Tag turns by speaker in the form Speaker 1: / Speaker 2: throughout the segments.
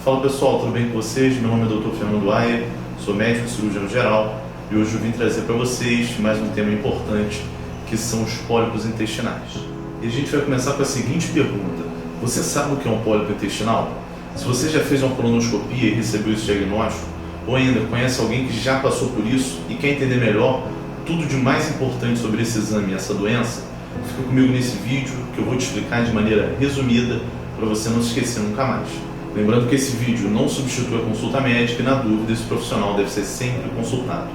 Speaker 1: Fala pessoal, tudo bem com vocês? Meu nome é Dr. Fernando Ayer, sou médico cirurgião geral e hoje eu vim trazer para vocês mais um tema importante, que são os pólipos intestinais. E a gente vai começar com a seguinte pergunta: você sabe o que é um pólipo intestinal? Se você já fez uma colonoscopia e recebeu esse diagnóstico, ou ainda conhece alguém que já passou por isso e quer entender melhor tudo de mais importante sobre esse exame e essa doença, fica comigo nesse vídeo que eu vou te explicar de maneira resumida para você não se esquecer nunca mais. Lembrando que esse vídeo não substitui a consulta médica e, na dúvida, esse profissional deve ser sempre consultado.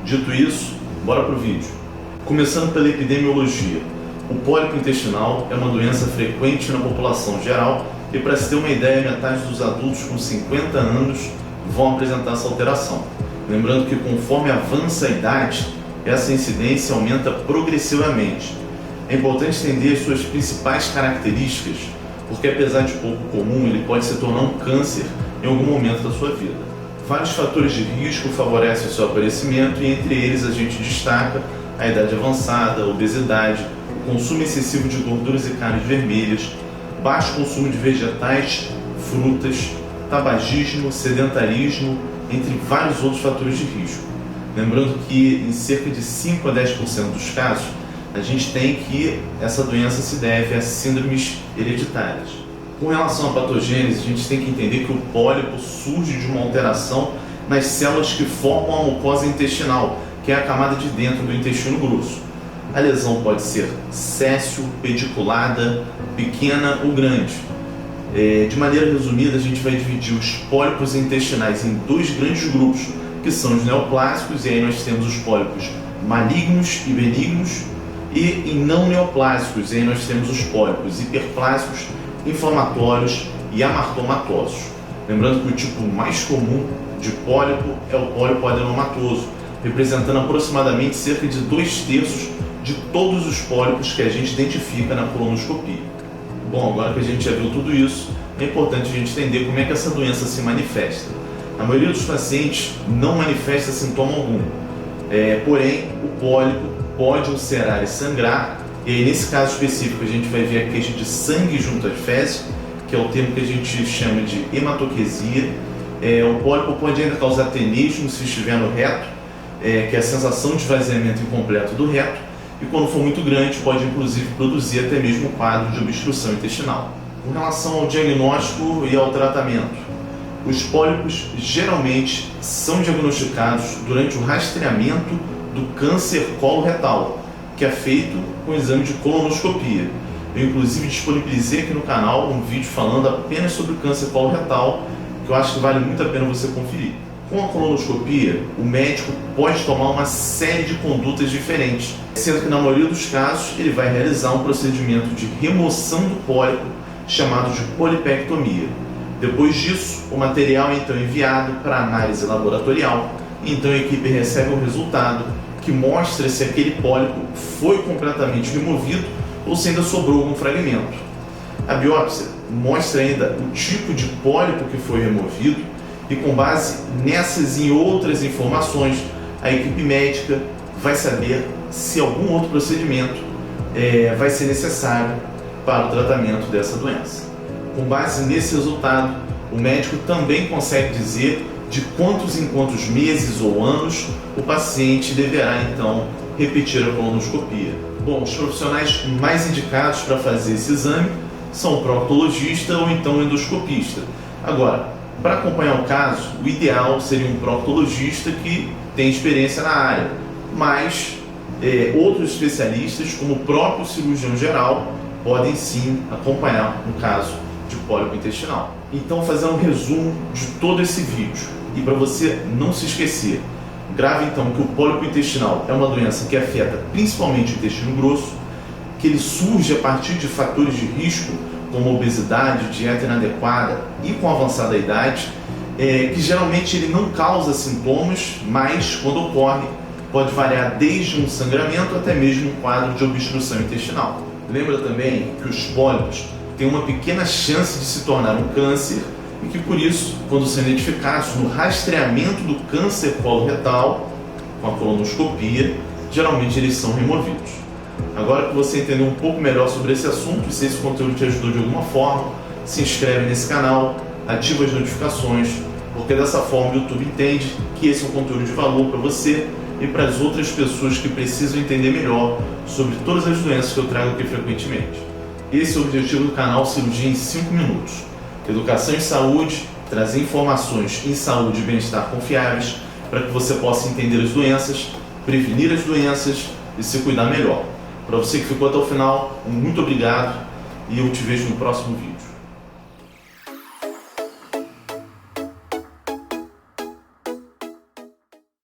Speaker 1: Dito isso, bora pro vídeo. Começando pela epidemiologia. O pólipo intestinal é uma doença frequente na população geral e, para se ter uma ideia, metade dos adultos com 50 anos vão apresentar essa alteração. Lembrando que, conforme avança a idade, essa incidência aumenta progressivamente. É importante entender as suas principais características, porque apesar de pouco comum, ele pode se tornar um câncer em algum momento da sua vida. Vários fatores de risco favorecem o seu aparecimento e entre eles a gente destaca a idade avançada, a obesidade, o consumo excessivo de gorduras e carnes vermelhas, baixo consumo de vegetais, frutas, tabagismo, sedentarismo, entre vários outros fatores de risco. Lembrando que em cerca de 5 a 10% dos casos, a gente tem que essa doença se deve a síndromes hereditárias. Com relação à patogênese, a gente tem que entender que o pólipo surge de uma alteração nas células que formam a mucosa intestinal, que é a camada de dentro do intestino grosso. A lesão pode ser céssio, pediculada, pequena ou grande. De maneira resumida, a gente vai dividir os pólipos intestinais em dois grandes grupos, que são os neoplásicos, e aí nós temos os pólipos malignos e benignos, e em não neoplásicos, e aí nós temos os pólipos hiperplásicos, inflamatórios e amartomatosos. Lembrando que o tipo mais comum de pólipo é o pólipo adenomatoso, representando aproximadamente cerca de 2/3 de todos os pólipos que a gente identifica na colonoscopia. Bom, agora que a gente já viu tudo isso, é importante a gente entender como é que essa doença se manifesta. A maioria dos pacientes não manifesta sintoma algum, porém o pólipo pode ulcerar e sangrar, e aí nesse caso específico a gente vai ver a queixa de sangue junto às fezes, que é o termo que a gente chama de hematoquesia. O pólipo pode ainda causar tenesmo se estiver no reto, que é a sensação de esvaziamento incompleto do reto, e quando for muito grande pode inclusive produzir até mesmo um quadro de obstrução intestinal. Com relação ao diagnóstico e ao tratamento, os pólipos geralmente são diagnosticados durante o rastreamento do câncer coloretal, que é feito com o exame de colonoscopia. Eu inclusive disponibilizei aqui no canal um vídeo falando apenas sobre o câncer coloretal, que eu acho que vale muito a pena você conferir. Com a colonoscopia, o médico pode tomar uma série de condutas diferentes, sendo que na maioria dos casos ele vai realizar um procedimento de remoção do pólipo, chamado de polipectomia. Depois disso, o material é então enviado para análise laboratorial, e então a equipe recebe um resultado que mostra se aquele pólipo foi completamente removido ou se ainda sobrou algum fragmento. A biópsia mostra ainda o tipo de pólipo que foi removido, e com base nessas e outras informações, a equipe médica vai saber se algum outro procedimento vai ser necessário para o tratamento dessa doença. Com base nesse resultado, o médico também consegue dizer de quantos em quantos meses ou anos o paciente deverá então repetir a colonoscopia. Bom, os profissionais mais indicados para fazer esse exame são o proctologista ou então o endoscopista. Agora, para acompanhar o caso, o ideal seria um proctologista que tem experiência na área, mas outros especialistas, como o próprio cirurgião geral, podem sim acompanhar no caso de pólipo intestinal. Então, fazendo um resumo de todo esse vídeo, e para você não se esquecer, grave então que o pólipo intestinal é uma doença que afeta principalmente o intestino grosso, que ele surge a partir de fatores de risco como obesidade, dieta inadequada e com avançada idade, que geralmente ele não causa sintomas, mas quando ocorre pode variar desde um sangramento até mesmo um quadro de obstrução intestinal. Lembra também que os pólipos têm uma pequena chance de se tornar um câncer e que por isso, quando são identificados no rastreamento do câncer coloretal, com a colonoscopia, geralmente eles são removidos. Agora que você entendeu um pouco melhor sobre esse assunto e se esse conteúdo te ajudou de alguma forma, se inscreve nesse canal, ativa as notificações, porque dessa forma o YouTube entende que esse é um conteúdo de valor para você e para as outras pessoas que precisam entender melhor sobre todas as doenças que eu trago aqui frequentemente. Esse é o objetivo do canal Cirurgia em 5 Minutos. Educação em saúde, trazer informações em saúde e bem-estar confiáveis para que você possa entender as doenças, prevenir as doenças e se cuidar melhor. Para você que ficou até o final, muito obrigado e eu te vejo no próximo vídeo.